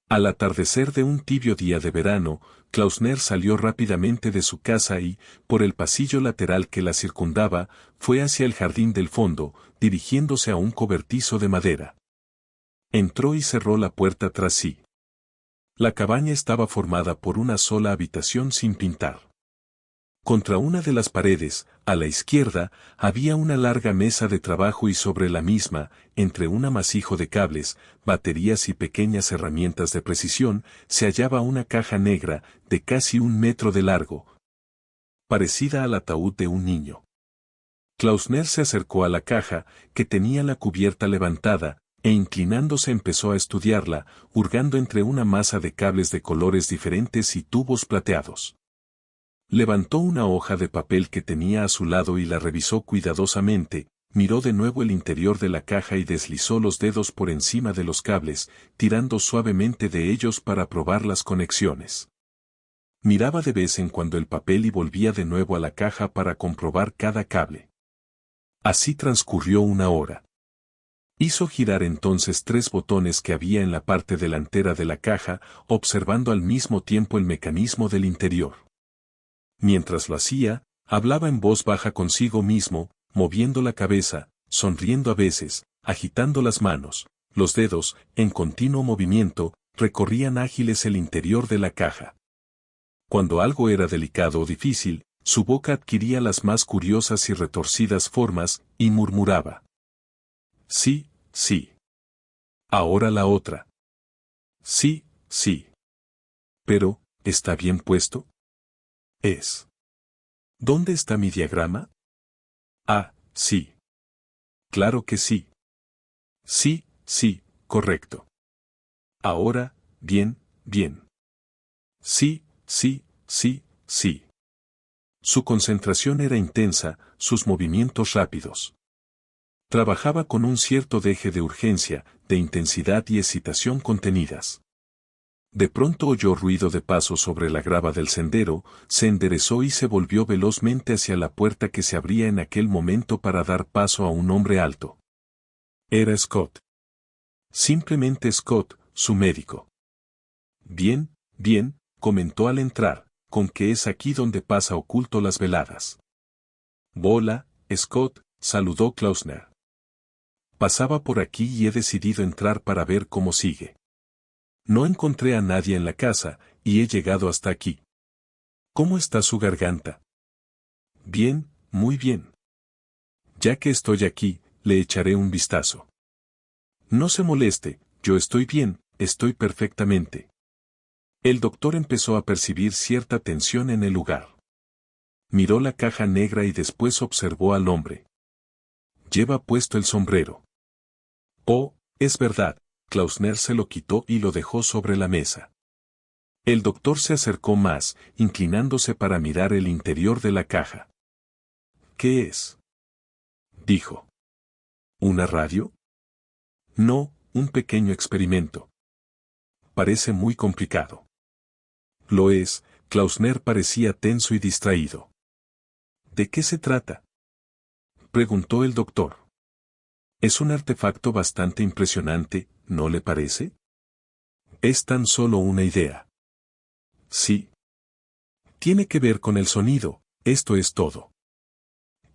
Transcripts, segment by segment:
Al atardecer de un tibio día de verano, Klausner salió rápidamente de su casa y, por el pasillo lateral que la circundaba, fue hacia el jardín del fondo, dirigiéndose a un cobertizo de madera. Entró y cerró la puerta tras sí. La cabaña estaba formada por una sola habitación sin pintar. Contra una de las paredes, a la izquierda, había una larga mesa de trabajo y sobre la misma, entre un amasijo de cables, baterías y pequeñas herramientas de precisión, se hallaba una caja negra, de casi 1 metro de largo, parecida al ataúd de un niño. Klausner se acercó a la caja, que tenía la cubierta levantada, e inclinándose empezó a estudiarla, hurgando entre una masa de cables de colores diferentes y tubos plateados. Levantó una hoja de papel que tenía a su lado y la revisó cuidadosamente, miró de nuevo el interior de la caja y deslizó los dedos por encima de los cables, tirando suavemente de ellos para probar las conexiones. Miraba de vez en cuando el papel y volvía de nuevo a la caja para comprobar cada cable. Así transcurrió 1 hora. Hizo girar entonces 3 botones que había en la parte delantera de la caja, observando al mismo tiempo el mecanismo del interior. Mientras lo hacía, hablaba en voz baja consigo mismo, moviendo la cabeza, sonriendo a veces, agitando las manos. Los dedos, en continuo movimiento, recorrían ágiles el interior de la caja. Cuando algo era delicado o difícil, su boca adquiría las más curiosas y retorcidas formas, y murmuraba. Sí, sí. Ahora la otra. Sí, sí. Pero, ¿está bien puesto? Es. ¿Dónde está mi diagrama? Ah, sí. Claro que sí. Sí, sí, correcto. Ahora, bien, bien. Sí, sí, sí, sí. Su concentración era intensa, sus movimientos rápidos. Trabajaba con un cierto deje de urgencia, de intensidad y excitación contenidas. De pronto oyó ruido de pasos sobre la grava del sendero, se enderezó y se volvió velozmente hacia la puerta que se abría en aquel momento para dar paso a un hombre alto. Era Scott. Simplemente Scott, su médico. Bien, bien, comentó al entrar, con que es aquí donde pasa oculto las veladas. Hola, Scott, saludó Klausner. Pasaba por aquí y he decidido entrar para ver cómo sigue. No encontré a nadie en la casa, y he llegado hasta aquí. ¿Cómo está su garganta? Bien, muy bien. Ya que estoy aquí, le echaré un vistazo. No se moleste, yo estoy bien, estoy perfectamente. El doctor empezó a percibir cierta tensión en el lugar. Miró la caja negra y después observó al hombre. Lleva puesto el sombrero. Oh, es verdad. Klausner se lo quitó y lo dejó sobre la mesa. El doctor se acercó más, inclinándose para mirar el interior de la caja. ¿Qué es? Dijo. ¿Una radio? No, un pequeño experimento. Parece muy complicado. Lo es, Klausner parecía tenso y distraído. ¿De qué se trata? Preguntó el doctor. Es un artefacto bastante impresionante, ¿no le parece? Es tan solo una idea. Sí. Tiene que ver con el sonido, esto es todo.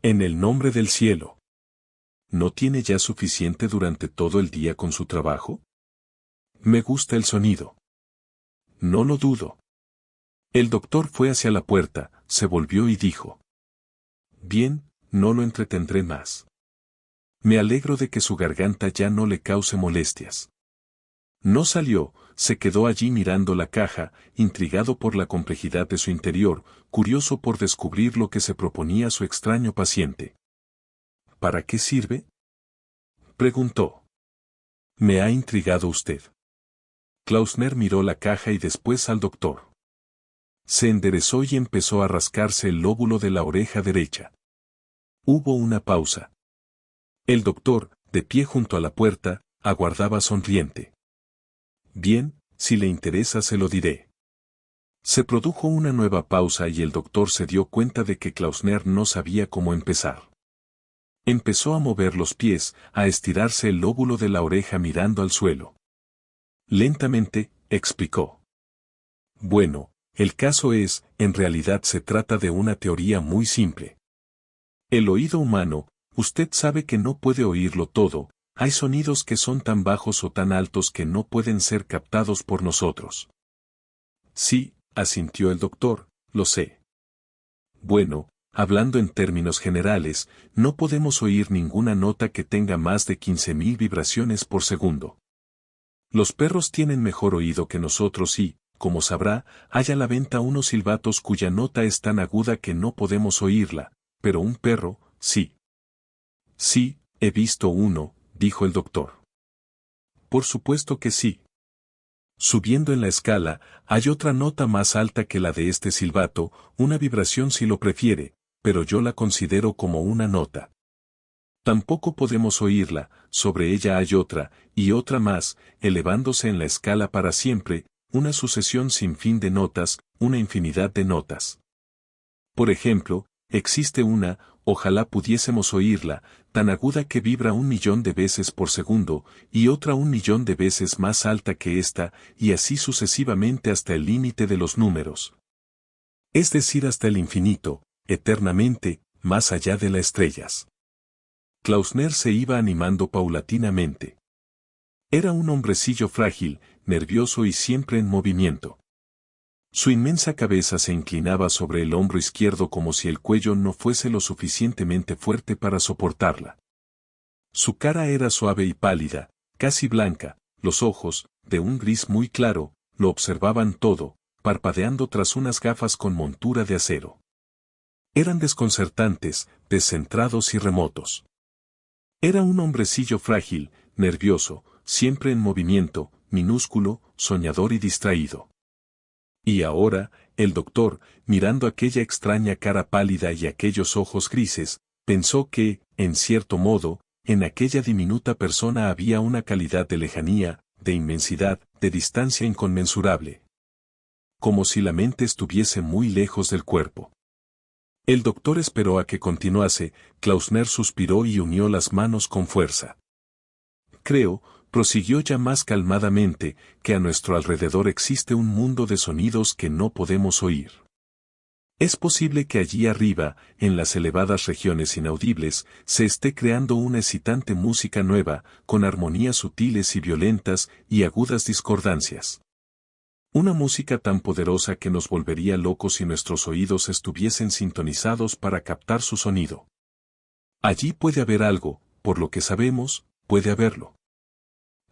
En el nombre del cielo. ¿No tiene ya suficiente durante todo el día con su trabajo? Me gusta el sonido. No lo dudo. El doctor fue hacia la puerta, se volvió y dijo. Bien, no lo entretendré más. Me alegro de que su garganta ya no le cause molestias. No salió, se quedó allí mirando la caja, intrigado por la complejidad de su interior, curioso por descubrir lo que se proponía su extraño paciente. ¿Para qué sirve? Preguntó. Me ha intrigado usted. Klausner miró la caja y después al doctor. Se enderezó y empezó a rascarse el lóbulo de la oreja derecha. Hubo una pausa. El doctor, de pie junto a la puerta, aguardaba sonriente. Bien, si le interesa se lo diré. Se produjo una nueva pausa y el doctor se dio cuenta de que Klausner no sabía cómo empezar. Empezó a mover los pies, a estirarse el lóbulo de la oreja mirando al suelo. Lentamente, explicó. Bueno, el caso es, en realidad se trata de una teoría muy simple. El oído humano, usted sabe que no puede oírlo todo, hay sonidos que son tan bajos o tan altos que no pueden ser captados por nosotros. Sí, asintió el doctor, lo sé. Bueno, hablando en términos generales, no podemos oír ninguna nota que tenga más de 15.000 vibraciones por segundo. Los perros tienen mejor oído que nosotros y, como sabrá, hay a la venta unos silbatos cuya nota es tan aguda que no podemos oírla, pero un perro, sí. Sí, he visto uno, dijo el doctor. Por supuesto que sí. Subiendo en la escala, hay otra nota más alta que la de este silbato, una vibración si lo prefiere, pero yo la considero como una nota. Tampoco podemos oírla, sobre ella hay otra, y otra más, elevándose en la escala para siempre, una sucesión sin fin de notas, una infinidad de notas. Por ejemplo, existe una, ojalá pudiésemos oírla, tan aguda que vibra 1.000.000 de veces por segundo, y otra 1.000.000 de veces más alta que esta, y así sucesivamente hasta el límite de los números. Es decir, hasta el infinito, eternamente, más allá de las estrellas. Klausner se iba animando paulatinamente. Era un hombrecillo frágil, nervioso y siempre en movimiento. Su inmensa cabeza se inclinaba sobre el hombro izquierdo como si el cuello no fuese lo suficientemente fuerte para soportarla. Su cara era suave y pálida, casi blanca, los ojos, de un gris muy claro, lo observaban todo, parpadeando tras unas gafas con montura de acero. Eran desconcertantes, descentrados y remotos. Era un hombrecillo frágil, nervioso, siempre en movimiento, minúsculo, soñador y distraído. Y ahora, el doctor, mirando aquella extraña cara pálida y aquellos ojos grises, pensó que, en cierto modo, en aquella diminuta persona había una calidad de lejanía, de inmensidad, de distancia inconmensurable. Como si la mente estuviese muy lejos del cuerpo. El doctor esperó a que continuase, Klausner suspiró y unió las manos con fuerza. Creo, prosiguió ya más calmadamente, que a nuestro alrededor existe un mundo de sonidos que no podemos oír. Es posible que allí arriba, en las elevadas regiones inaudibles, se esté creando una excitante música nueva, con armonías sutiles y violentas y agudas discordancias. Una música tan poderosa que nos volvería locos si nuestros oídos estuviesen sintonizados para captar su sonido. Allí puede haber algo, por lo que sabemos, puede haberlo.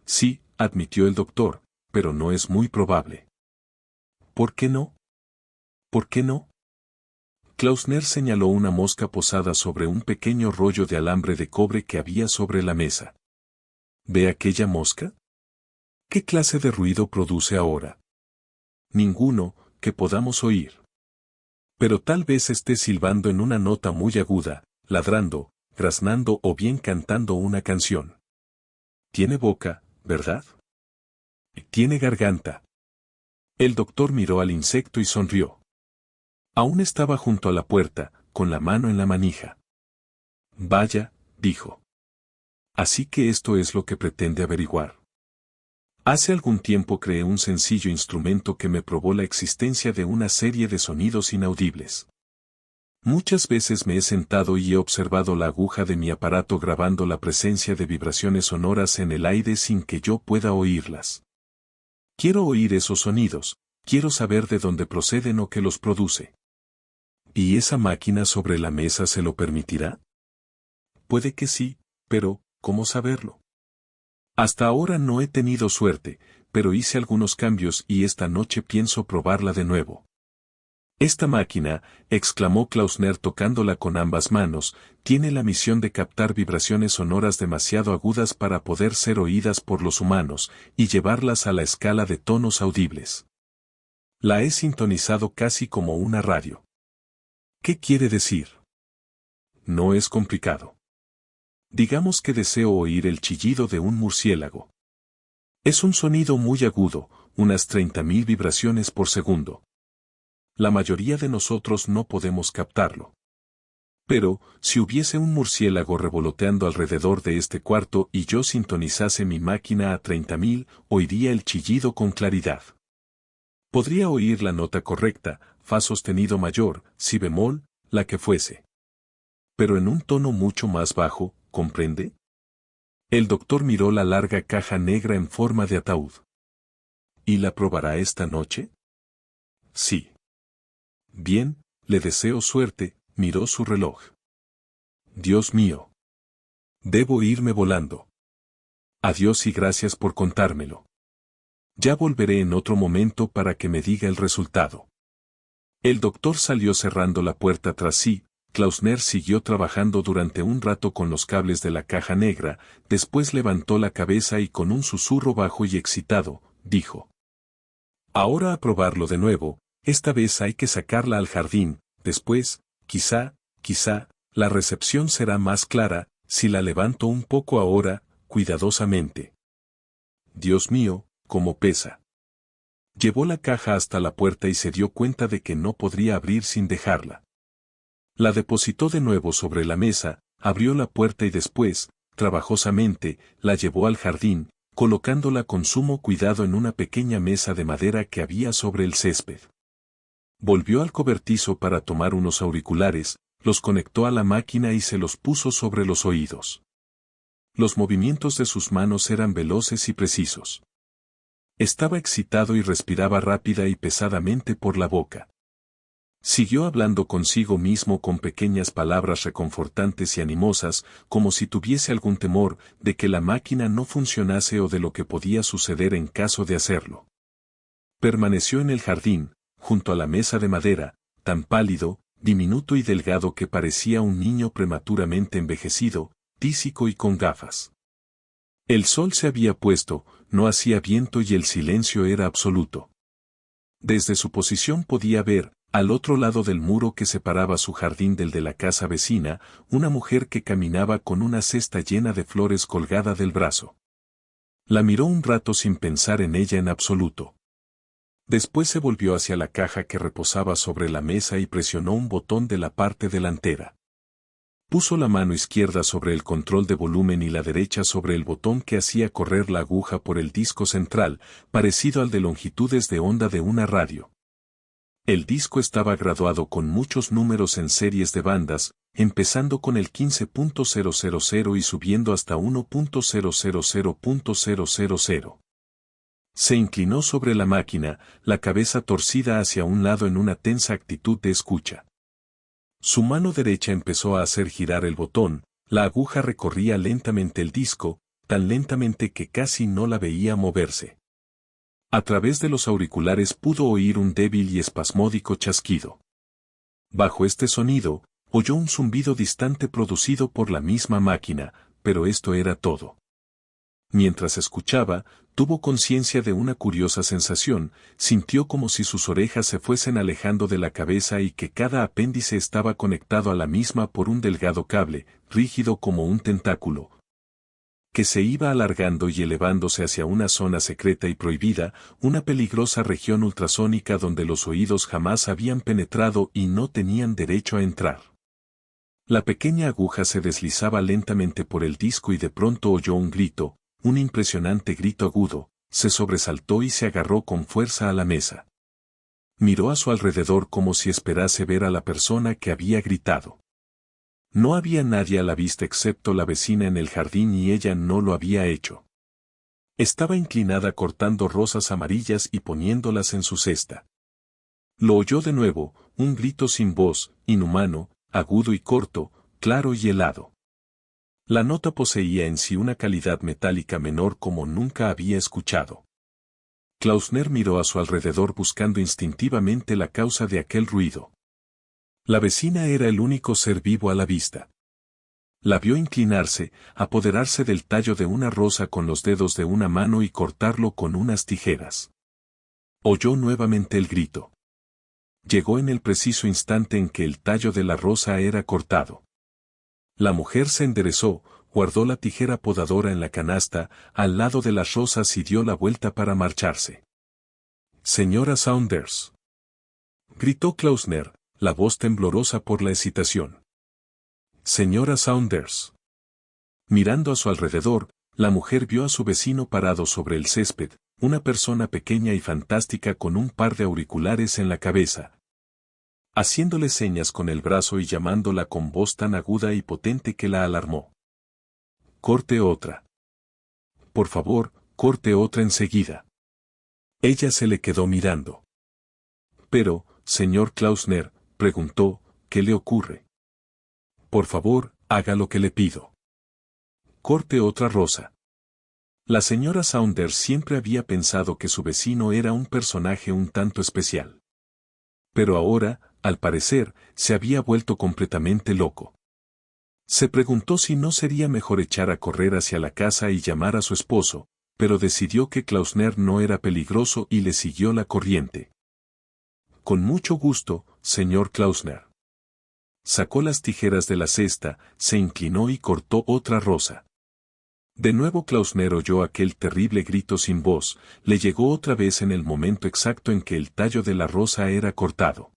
Sí, admitió el doctor, pero no es muy probable. ¿Por qué no? ¿Por qué no? Klausner señaló una mosca posada sobre un pequeño rollo de alambre de cobre que había sobre la mesa. ¿Ve aquella mosca? ¿Qué clase de ruido produce ahora? Ninguno, que podamos oír. Pero tal vez esté silbando en una nota muy aguda, ladrando, graznando o bien cantando una canción. Tiene boca, ¿verdad? Tiene garganta. El doctor miró al insecto y sonrió. Aún estaba junto a la puerta, con la mano en la manija. Vaya, dijo. Así que esto es lo que pretende averiguar. Hace algún tiempo creé un sencillo instrumento que me probó la existencia de una serie de sonidos inaudibles. Muchas veces me he sentado y he observado la aguja de mi aparato grabando la presencia de vibraciones sonoras en el aire sin que yo pueda oírlas. Quiero oír esos sonidos, quiero saber de dónde proceden o qué los produce. ¿Y esa máquina sobre la mesa se lo permitirá? Puede que sí, pero, ¿cómo saberlo? Hasta ahora no he tenido suerte, pero hice algunos cambios y esta noche pienso probarla de nuevo. Esta máquina, exclamó Klausner tocándola con ambas manos, tiene la misión de captar vibraciones sonoras demasiado agudas para poder ser oídas por los humanos, y llevarlas a la escala de tonos audibles. La he sintonizado casi como una radio. ¿Qué quiere decir? No es complicado. Digamos que deseo oír el chillido de un murciélago. Es un sonido muy agudo, unas 30.000 vibraciones por segundo. La mayoría de nosotros no podemos captarlo. Pero, si hubiese un murciélago revoloteando alrededor de este cuarto y yo sintonizase mi máquina a 30.000, oiría el chillido con claridad. Podría oír la nota correcta, fa sostenido mayor, si bemol, la que fuese. Pero en un tono mucho más bajo, ¿comprende? El doctor miró la larga caja negra en forma de ataúd. ¿Y la probará esta noche? Sí. Bien, le deseo suerte, miró su reloj. Dios mío. Debo irme volando. Adiós y gracias por contármelo. Ya volveré en otro momento para que me diga el resultado. El doctor salió cerrando la puerta tras sí. Klausner siguió trabajando durante un rato con los cables de la caja negra, después levantó la cabeza y con un susurro bajo y excitado, dijo: Ahora a probarlo de nuevo, esta vez hay que sacarla al jardín, después, quizá, la recepción será más clara, si la levanto un poco ahora, cuidadosamente. Dios mío, cómo pesa. Llevó la caja hasta la puerta y se dio cuenta de que no podría abrir sin dejarla. La depositó de nuevo sobre la mesa, abrió la puerta y después, trabajosamente, la llevó al jardín, colocándola con sumo cuidado en una pequeña mesa de madera que había sobre el césped. Volvió al cobertizo para tomar unos auriculares, los conectó a la máquina y se los puso sobre los oídos. Los movimientos de sus manos eran veloces y precisos. Estaba excitado y respiraba rápida y pesadamente por la boca. Siguió hablando consigo mismo con pequeñas palabras reconfortantes y animosas, como si tuviese algún temor de que la máquina no funcionase o de lo que podía suceder en caso de hacerlo. Permaneció en el jardín, junto a la mesa de madera, tan pálido, diminuto y delgado que parecía un niño prematuramente envejecido, tísico y con gafas. El sol se había puesto, no hacía viento y el silencio era absoluto. Desde su posición podía ver, al otro lado del muro que separaba su jardín del de la casa vecina, una mujer que caminaba con una cesta llena de flores colgada del brazo. La miró un rato sin pensar en ella en absoluto. Después se volvió hacia la caja que reposaba sobre la mesa y presionó un botón de la parte delantera. Puso la mano izquierda sobre el control de volumen y la derecha sobre el botón que hacía correr la aguja por el disco central, parecido al de longitudes de onda de una radio. El disco estaba graduado con muchos números en series de bandas, empezando con el 15.000 y subiendo hasta 1.000.000. Se inclinó sobre la máquina, la cabeza torcida hacia un lado en una tensa actitud de escucha. Su mano derecha empezó a hacer girar el botón, la aguja recorría lentamente el disco, tan lentamente que casi no la veía moverse. A través de los auriculares pudo oír un débil y espasmódico chasquido. Bajo este sonido, oyó un zumbido distante producido por la misma máquina, pero esto era todo. Mientras escuchaba, tuvo conciencia de una curiosa sensación, sintió como si sus orejas se fuesen alejando de la cabeza y que cada apéndice estaba conectado a la misma por un delgado cable, rígido como un tentáculo, que se iba alargando y elevándose hacia una zona secreta y prohibida, una peligrosa región ultrasónica donde los oídos jamás habían penetrado y no tenían derecho a entrar. La pequeña aguja se deslizaba lentamente por el disco y de pronto oyó un grito, un impresionante grito agudo, se sobresaltó y se agarró con fuerza a la mesa. Miró a su alrededor como si esperase ver a la persona que había gritado. No había nadie a la vista excepto la vecina en el jardín y ella no lo había hecho. Estaba inclinada cortando rosas amarillas y poniéndolas en su cesta. Lo oyó de nuevo, un grito sin voz, inhumano, agudo y corto, claro y helado. La nota poseía en sí una calidad metálica menor como nunca había escuchado. Klausner miró a su alrededor buscando instintivamente la causa de aquel ruido. La vecina era el único ser vivo a la vista. La vio inclinarse, apoderarse del tallo de una rosa con los dedos de una mano y cortarlo con unas tijeras. Oyó nuevamente el grito. Llegó en el preciso instante en que el tallo de la rosa era cortado. La mujer se enderezó, guardó la tijera podadora en la canasta, al lado de las rosas y dio la vuelta para marcharse. «Señora Saunders», gritó Klausner, la voz temblorosa por la excitación. señora Saunders. Mirando a su alrededor, la mujer vio a su vecino parado sobre el césped, una persona pequeña y fantástica con un par de auriculares en la cabeza, haciéndole señas con el brazo y llamándola con voz tan aguda y potente que la alarmó. «Corte otra. Por favor, corte otra enseguida». Ella se le quedó mirando. «Pero, señor Klausner», preguntó, «¿qué le ocurre? Por favor, haga lo que le pido. Corte otra rosa». La señora Saunders siempre había pensado que su vecino era un personaje un tanto especial. Pero ahora, al parecer, se había vuelto completamente loco. Se preguntó si no sería mejor echar a correr hacia la casa y llamar a su esposo, pero decidió que Klausner no era peligroso y le siguió la corriente. «Con mucho gusto, señor Klausner». Sacó las tijeras de la cesta, se inclinó y cortó otra rosa. De nuevo Klausner oyó aquel terrible grito sin voz, le llegó otra vez en el momento exacto en que el tallo de la rosa era cortado.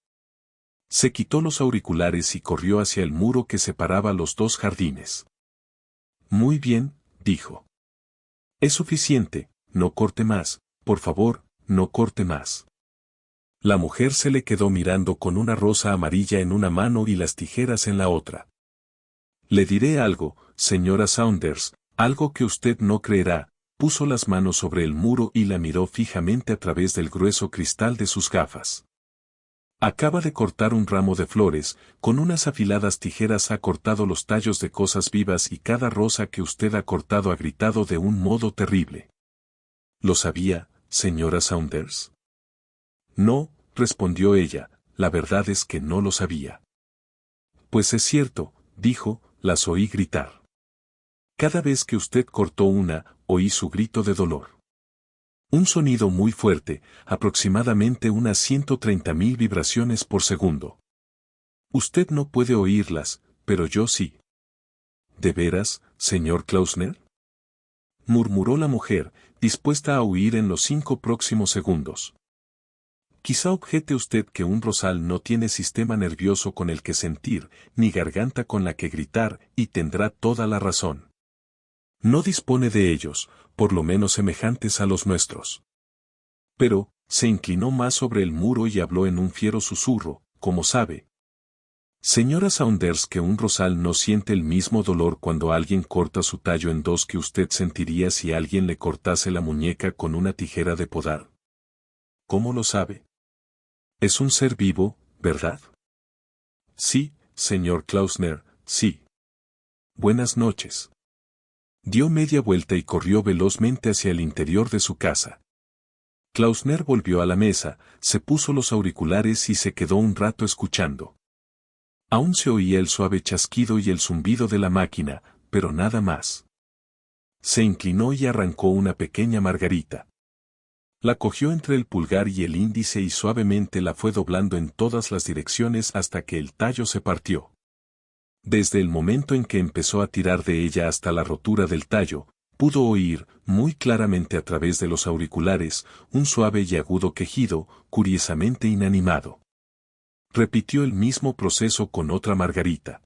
Se quitó los auriculares y corrió hacia el muro que separaba los dos jardines. «Muy bien», dijo. «Es suficiente, no corte más, por favor, no corte más». La mujer se le quedó mirando con una rosa amarilla en una mano y las tijeras en la otra. «Le diré algo, señora Saunders, algo que usted no creerá», puso las manos sobre el muro y la miró fijamente a través del grueso cristal de sus gafas. «Acaba de cortar un ramo de flores, con unas afiladas tijeras ha cortado los tallos de cosas vivas y cada rosa que usted ha cortado ha gritado de un modo terrible». «¿Lo sabía, señora Saunders?» «No», respondió ella, «la verdad es que no lo sabía». «Pues es cierto», dijo, «las oí gritar. Cada vez que usted cortó una, oí su grito de dolor. Un sonido muy fuerte, aproximadamente unas 130.000 vibraciones por segundo. Usted no puede oírlas, pero yo sí». «¿De veras, señor Klausner?», murmuró la mujer, dispuesta a huir en los 5 próximos segundos. «Quizá objete usted que un rosal no tiene sistema nervioso con el que sentir, ni garganta con la que gritar, y tendrá toda la razón. No dispone de ellos, por lo menos semejantes a los nuestros». Pero, se inclinó más sobre el muro y habló en un fiero susurro, «como sabe, señora Saunders, que un rosal no siente el mismo dolor cuando alguien corta su tallo en dos que usted sentiría si alguien le cortase la muñeca con una tijera de podar». «¿Cómo lo sabe? Es un ser vivo, ¿verdad?» «Sí, señor Klausner, sí. Buenas noches». Dio media vuelta y corrió velozmente hacia el interior de su casa. Klausner volvió a la mesa, se puso los auriculares y se quedó un rato escuchando. Aún se oía el suave chasquido y el zumbido de la máquina, pero nada más. Se inclinó y arrancó una pequeña margarita. La cogió entre el pulgar y el índice y suavemente la fue doblando en todas las direcciones hasta que el tallo se partió. Desde el momento en que empezó a tirar de ella hasta la rotura del tallo, pudo oír, muy claramente a través de los auriculares, un suave y agudo quejido, curiosamente inanimado. Repitió el mismo proceso con otra margarita.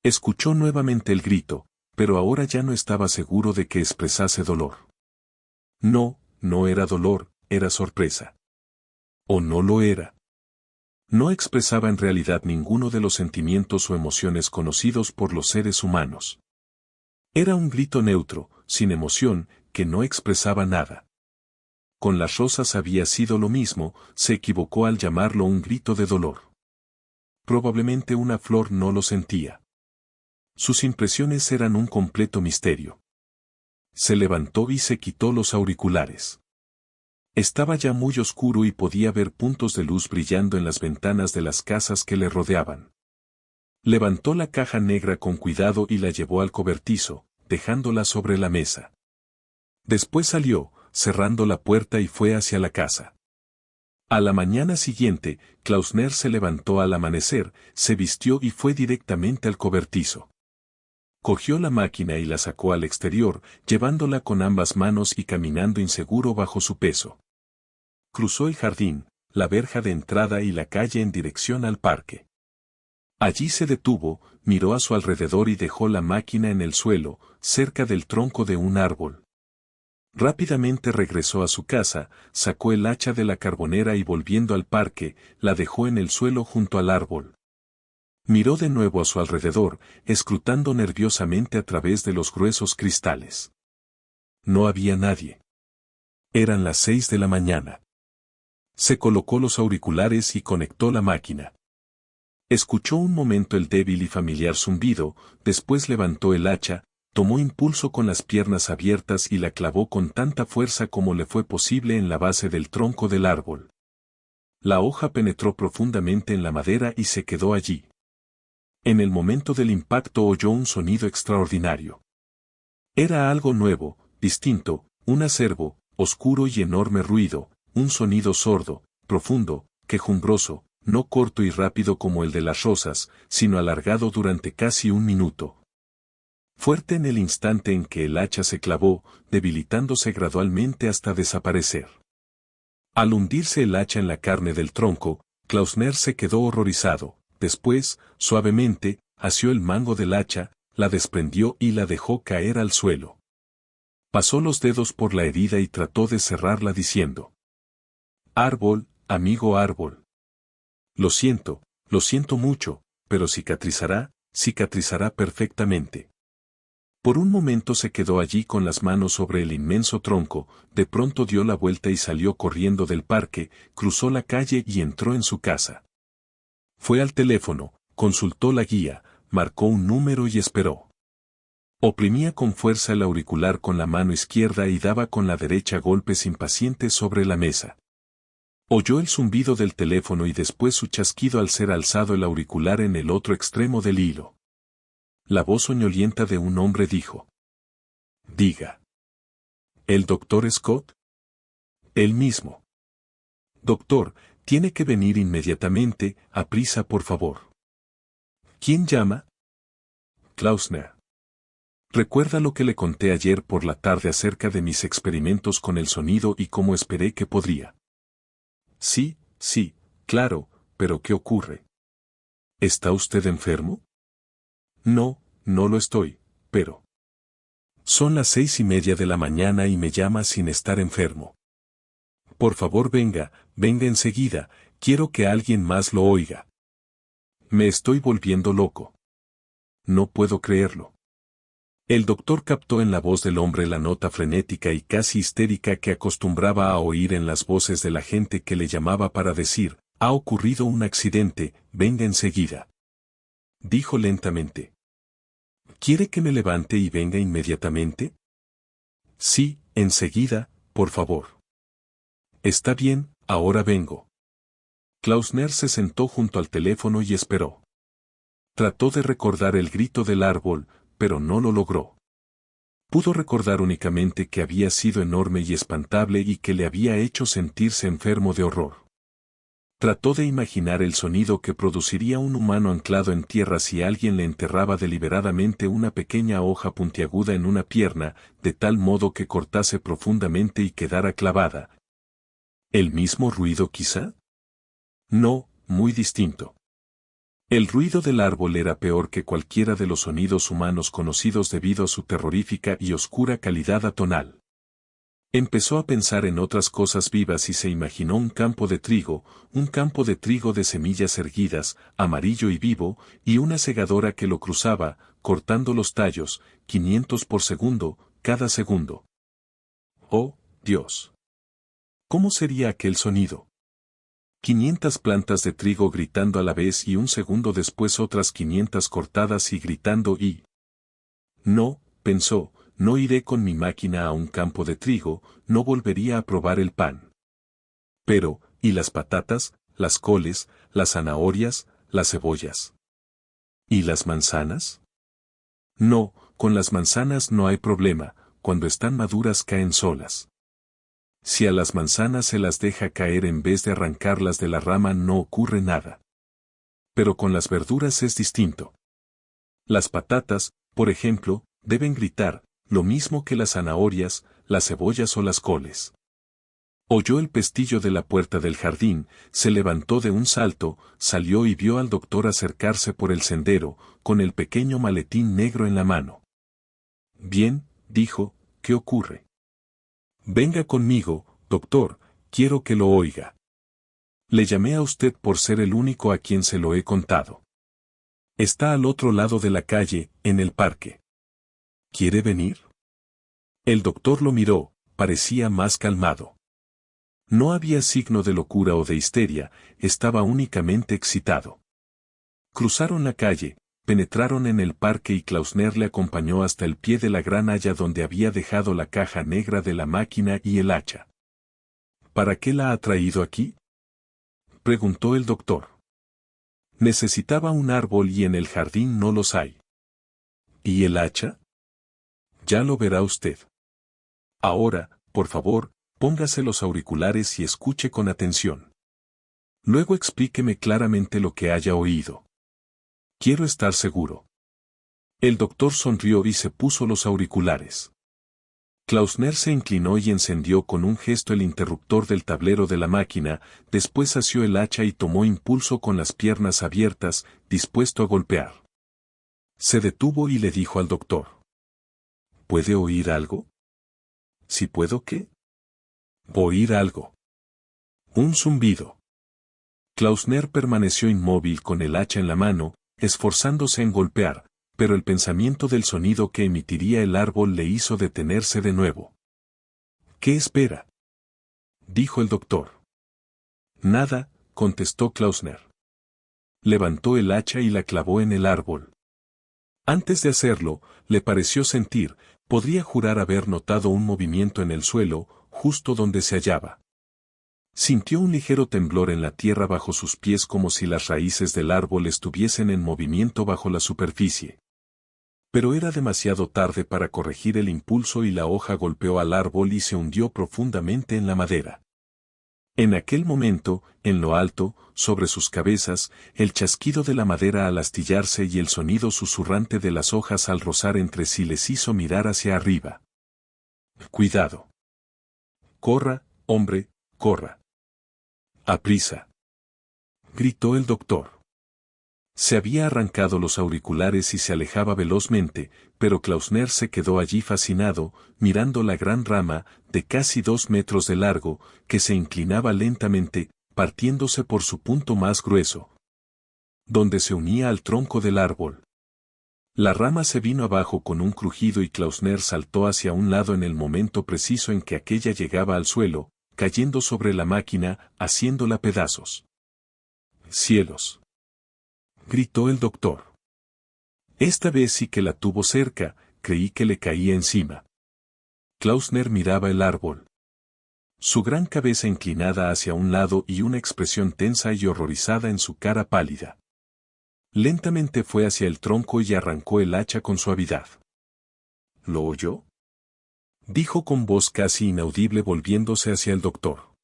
Escuchó nuevamente el grito, pero ahora ya no estaba seguro de que expresase dolor. No, no era dolor, era sorpresa. ¿O no lo era? No expresaba en realidad ninguno de los sentimientos o emociones conocidos por los seres humanos. Era un grito neutro, sin emoción, que no expresaba nada. Con las rosas había sido lo mismo, se equivocó al llamarlo un grito de dolor. Probablemente una flor no lo sentía. Sus impresiones eran un completo misterio. Se levantó y se quitó los auriculares. Estaba ya muy oscuro y podía ver puntos de luz brillando en las ventanas de las casas que le rodeaban. Levantó la caja negra con cuidado y la llevó al cobertizo, dejándola sobre la mesa. Después salió, cerrando la puerta y fue hacia la casa. A la mañana siguiente, Klausner se levantó al amanecer, se vistió y fue directamente al cobertizo. Cogió la máquina y la sacó al exterior, llevándola con ambas manos y caminando inseguro bajo su peso. Cruzó el jardín, la verja de entrada y la calle en dirección al parque. Allí se detuvo, miró a su alrededor y dejó la máquina en el suelo, cerca del tronco de un árbol. Rápidamente regresó a su casa, sacó el hacha de la carbonera y volviendo al parque, la dejó en el suelo junto al árbol. Miró de nuevo a su alrededor, escrutando nerviosamente a través de los gruesos cristales. No había nadie. Eran las 6 de la mañana. Se colocó los auriculares y conectó la máquina. Escuchó un momento el débil y familiar zumbido, después levantó el hacha, tomó impulso con las piernas abiertas y la clavó con tanta fuerza como le fue posible en la base del tronco del árbol. La hoja penetró profundamente en la madera y se quedó allí. En el momento del impacto oyó un sonido extraordinario. Era algo nuevo, distinto, un acervo, oscuro y enorme ruido, un sonido sordo, profundo, quejumbroso, no corto y rápido como el de las rosas, sino alargado durante casi un minuto. Fuerte en el instante en que el hacha se clavó, debilitándose gradualmente hasta desaparecer. Al hundirse el hacha en la carne del tronco, Klausner se quedó horrorizado. Después, suavemente, asió el mango del hacha, la desprendió y la dejó caer al suelo. Pasó los dedos por la herida y trató de cerrarla diciendo: «Árbol, amigo árbol. Lo siento mucho, pero cicatrizará perfectamente». Por un momento se quedó allí con las manos sobre el inmenso tronco, de pronto dio la vuelta y salió corriendo del parque, cruzó la calle y entró en su casa. Fue al teléfono, consultó la guía, marcó un número y esperó. Oprimía con fuerza el auricular con la mano izquierda y daba con la derecha golpes impacientes sobre la mesa. Oyó el zumbido del teléfono y después su chasquido al ser alzado el auricular en el otro extremo del hilo. La voz soñolienta de un hombre dijo: «Diga». «¿El doctor Scott?» «Él mismo». «Doctor, tiene que venir inmediatamente, aprisa por favor». «¿Quién llama?» «Klausner». «¿Recuerda lo que le conté ayer por la tarde acerca de mis experimentos con el sonido y cómo esperé que podría?» «Sí, claro, pero ¿qué ocurre?» «¿Está usted enfermo?» «No, no lo estoy, pero...». «Son las 6:30 de la mañana y me llama sin estar enfermo». «Por favor venga enseguida, quiero que alguien más lo oiga». «Me estoy volviendo loco. No puedo creerlo». El doctor captó en la voz del hombre la nota frenética y casi histérica que acostumbraba a oír en las voces de la gente que le llamaba para decir: «Ha ocurrido un accidente, venga enseguida». Dijo lentamente: «¿Quiere que me levante y venga inmediatamente?» «Sí, enseguida, por favor». «Está bien, ahora vengo». Klausner se sentó junto al teléfono y esperó. Trató de recordar el grito del árbol, pero no lo logró. Pudo recordar únicamente que había sido enorme y espantable y que le había hecho sentirse enfermo de horror. Trató de imaginar el sonido que produciría un humano anclado en tierra si alguien le enterraba deliberadamente una pequeña hoja puntiaguda en una pierna, de tal modo que cortase profundamente y quedara clavada. ¿El mismo ruido quizá? No, muy distinto. El ruido del árbol era peor que cualquiera de los sonidos humanos conocidos debido a su terrorífica y oscura calidad atonal. Empezó a pensar en otras cosas vivas y se imaginó un campo de trigo de semillas erguidas, amarillo y vivo, y una segadora que lo cruzaba, cortando los tallos, 500 por segundo, cada segundo. ¡Oh, Dios! ¿Cómo sería aquel sonido? 500 plantas de trigo gritando a la vez y un segundo después otras 500 cortadas y gritando y... No, pensó, no iré con mi máquina a un campo de trigo, no volvería a probar el pan. Pero, ¿y las patatas, las coles, las zanahorias, las cebollas? ¿Y las manzanas? No, con las manzanas no hay problema, cuando están maduras caen solas. Si a las manzanas se las deja caer en vez de arrancarlas de la rama no ocurre nada. Pero con las verduras es distinto. Las patatas, por ejemplo, deben gritar, lo mismo que las zanahorias, las cebollas o las coles. Oyó el pestillo de la puerta del jardín, se levantó de un salto, salió y vio al doctor acercarse por el sendero, con el pequeño maletín negro en la mano. Bien, dijo, ¿qué ocurre? Venga conmigo, doctor, quiero que lo oiga. Le llamé a usted por ser el único a quien se lo he contado. Está al otro lado de la calle, en el parque. ¿Quiere venir? El doctor lo miró, parecía más calmado. No había signo de locura o de histeria, estaba únicamente excitado. Cruzaron la calle, penetraron en el parque y Klausner le acompañó hasta el pie de la gran haya donde había dejado la caja negra de la máquina y el hacha. ¿Para qué la ha traído aquí?, preguntó el doctor. Necesitaba un árbol y en el jardín no los hay. ¿Y el hacha? Ya lo verá usted. Ahora, por favor, póngase los auriculares y escuche con atención. Luego explíqueme claramente lo que haya oído. Quiero estar seguro. El doctor sonrió y se puso los auriculares. Klausner se inclinó y encendió con un gesto el interruptor del tablero de la máquina, después asió el hacha y tomó impulso con las piernas abiertas, dispuesto a golpear. Se detuvo y le dijo al doctor: ¿puede oír algo? ¿Si puedo qué? Oír algo. Un zumbido. Klausner permaneció inmóvil con el hacha en la mano, esforzándose en golpear, pero el pensamiento del sonido que emitiría el árbol le hizo detenerse de nuevo. ¿Qué espera?, dijo el doctor. Nada, contestó Klausner. Levantó el hacha y la clavó en el árbol. Antes de hacerlo, le pareció sentir, podría jurar haber notado un movimiento en el suelo, justo donde se hallaba. Sintió un ligero temblor en la tierra bajo sus pies como si las raíces del árbol estuviesen en movimiento bajo la superficie. Pero era demasiado tarde para corregir el impulso y la hoja golpeó al árbol y se hundió profundamente en la madera. En aquel momento, en lo alto, sobre sus cabezas, el chasquido de la madera al astillarse y el sonido susurrante de las hojas al rozar entre sí les hizo mirar hacia arriba. Cuidado. Corra, hombre, corra. Aprisa. Gritó el doctor. Se había arrancado los auriculares y se alejaba velozmente, pero Klausner se quedó allí fascinado, mirando la gran rama, de casi 2 metros de largo, que se inclinaba lentamente, partiéndose por su punto más grueso, donde se unía al tronco del árbol. La rama se vino abajo con un crujido y Klausner saltó hacia un lado en el momento preciso en que aquella llegaba al suelo, cayendo sobre la máquina, haciéndola pedazos. ¡Cielos!, gritó el doctor. Esta vez sí que la tuvo cerca, creí que le caía encima. Klausner miraba el árbol. Su gran cabeza inclinada hacia un lado y una expresión tensa y horrorizada en su cara pálida. Lentamente fue hacia el tronco y arrancó el hacha con suavidad. ¿Lo oyó?, dijo con voz casi inaudible volviéndose hacia el doctor.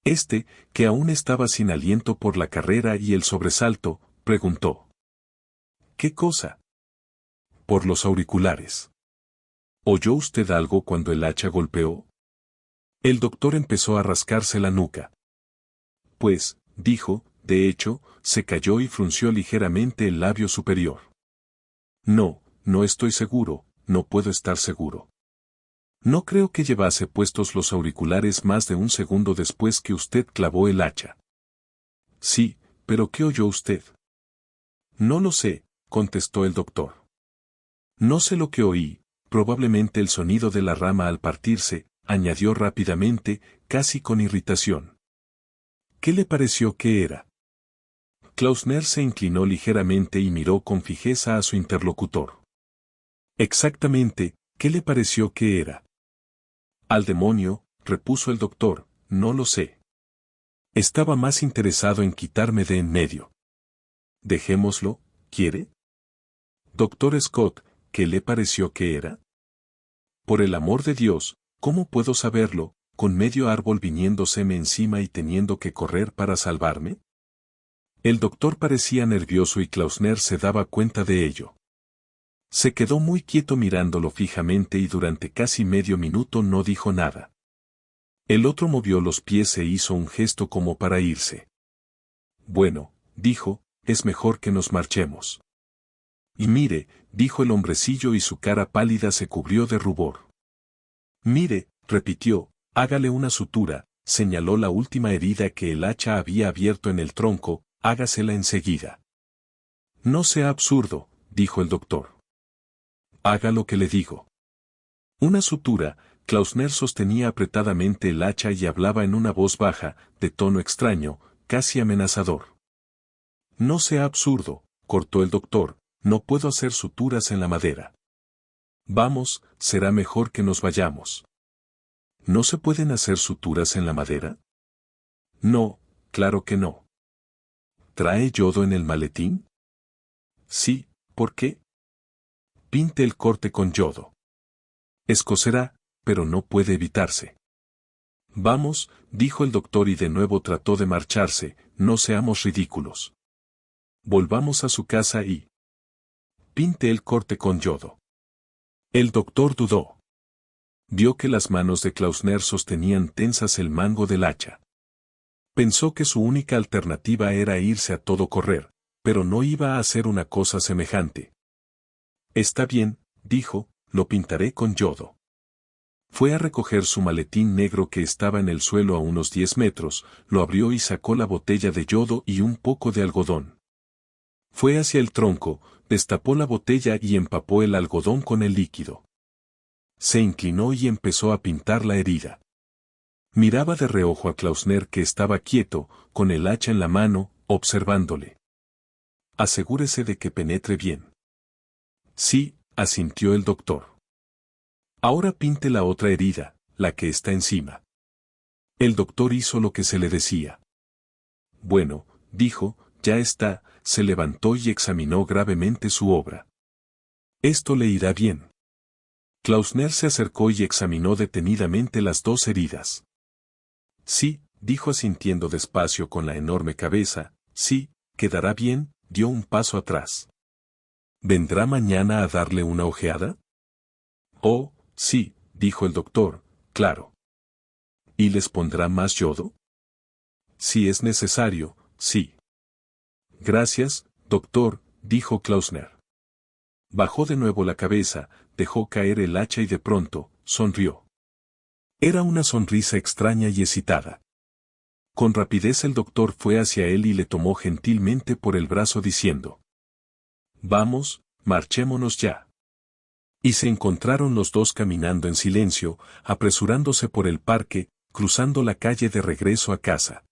Este, que aún estaba sin aliento por la carrera y el sobresalto, preguntó: ¿qué cosa? Por los auriculares. ¿Oyó usted algo cuando el hacha golpeó? El doctor empezó a rascarse la nuca. Pues, dijo, de hecho, se cayó y frunció ligeramente el labio superior. No, no estoy seguro, no puedo estar seguro. No creo que llevase puestos los auriculares más de un segundo después que usted clavó el hacha. Sí, pero ¿qué oyó usted? No lo sé, contestó el doctor. No sé lo que oí, probablemente el sonido de la rama al partirse, añadió rápidamente, casi con irritación. ¿Qué le pareció que era? Klausner se inclinó ligeramente y miró con fijeza a su interlocutor. Exactamente, ¿qué le pareció que era? Al demonio, repuso el doctor, no lo sé. Estaba más interesado en quitarme de en medio. Dejémoslo, ¿quiere? Doctor Scott, ¿qué le pareció que era? Por el amor de Dios, ¿cómo puedo saberlo, con medio árbol viniéndoseme encima y teniendo que correr para salvarme? El doctor parecía nervioso y Klausner se daba cuenta de ello. Se quedó muy quieto mirándolo fijamente y durante casi medio minuto no dijo nada. El otro movió los pies e hizo un gesto como para irse. Bueno, dijo, es mejor que nos marchemos. Y mire, dijo el hombrecillo y su cara pálida se cubrió de rubor. Mire, repitió, hágale una sutura, señaló la última herida que el hacha había abierto en el tronco, hágasela enseguida. No sea absurdo, dijo el doctor. Haga lo que le digo. Una sutura. Klausner sostenía apretadamente el hacha y hablaba en una voz baja, de tono extraño, casi amenazador. No sea absurdo, cortó el doctor, no puedo hacer suturas en la madera. Vamos, será mejor que nos vayamos. ¿No se pueden hacer suturas en la madera? No, claro que no. ¿Trae yodo en el maletín? Sí, ¿por qué? Pinte el corte con yodo. Escocerá, pero no puede evitarse. Vamos, dijo el doctor y de nuevo trató de marcharse, no seamos ridículos. Volvamos a su casa y pinte el corte con yodo. El doctor dudó. Vio que las manos de Klausner sostenían tensas el mango del hacha. Pensó que su única alternativa era irse a todo correr, pero no iba a hacer una cosa semejante. Está bien, dijo, lo pintaré con yodo. Fue a recoger su maletín negro que estaba en el suelo a unos 10 metros, lo abrió y sacó la botella de yodo y un poco de algodón. Fue hacia el tronco, destapó la botella y empapó el algodón con el líquido. Se inclinó y empezó a pintar la herida. Miraba de reojo a Klausner que estaba quieto, con el hacha en la mano, observándole. Asegúrese de que penetre bien. Sí, asintió el doctor. Ahora pinte la otra herida, la que está encima. El doctor hizo lo que se le decía. Bueno, dijo, ya está, se levantó y examinó gravemente su obra. Esto le irá bien. Klausner se acercó y examinó detenidamente las dos heridas. Sí, dijo asintiendo despacio con la enorme cabeza, sí, quedará bien, dio un paso atrás. ¿Vendrá mañana a darle una ojeada? Oh, sí, dijo el doctor, claro. ¿Y les pondrá más yodo? Si es necesario, sí. Gracias, doctor, dijo Klausner. Bajó de nuevo la cabeza, dejó caer el hacha y de pronto, sonrió. Era una sonrisa extraña y excitada. Con rapidez el doctor fue hacia él y le tomó gentilmente por el brazo diciendo: Vamos, marchémonos ya. Y se encontraron los dos caminando en silencio, apresurándose por el parque, cruzando la calle de regreso a casa.